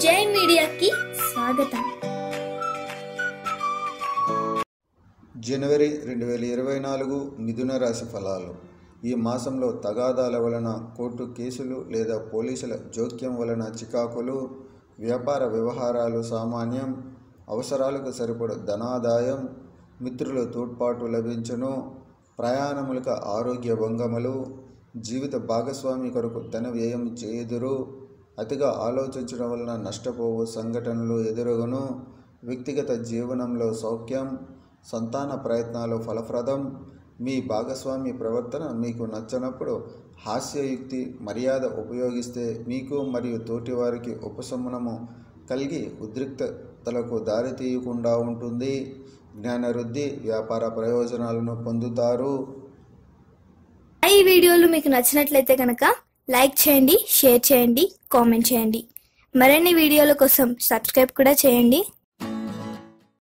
జై మీడియాకి స్వాగతం. జనవరి 2024 మిథున రాశి ఫలాలు. ఈ మాసంలో తగాదాల వలన కోర్టు కేసులు లేదా పోలీసుల జోక్యం వలన చికాకులు, వ్యాపార వ్యవహారాలు సామాన్యం, అవసరాలకు సరిపడ ధనాదాయం, మిత్రుల తోడ్పాటు లభించును, ప్రయాణములకు ఆరోగ్య భంగములు, జీవిత భాగస్వామి కొరకు ధన వ్యయం చేయుదురు, అతిగా ఆలోచించడం వలన నష్టపోవు సంఘటనలు ఎదురగును, వ్యక్తిగత జీవనంలో సౌఖ్యం, సంతాన ప్రయత్నాలు ఫలప్రదం. మీ భాగస్వామి ప్రవర్తన మీకు నచ్చనప్పుడు హాస్యయుక్తి, మర్యాద ఉపయోగిస్తే మీకు మరియు తోటివారికి ఉపశమనము కలిగి ఉద్రిక్తతలకు దారితీయకుండా ఉంటుంది. జ్ఞానవృద్ధి, వ్యాపార ప్రయోజనాలను పొందుతారు. ఈ వీడియోలు మీకు నచ్చినట్లయితే కనుక లైక్ చేయండి, షేర్ చేయండి, కామెంట్ చేయండి. మరిన్ని వీడియోల కోసం సబ్స్క్రైబ్ కూడా చేయండి.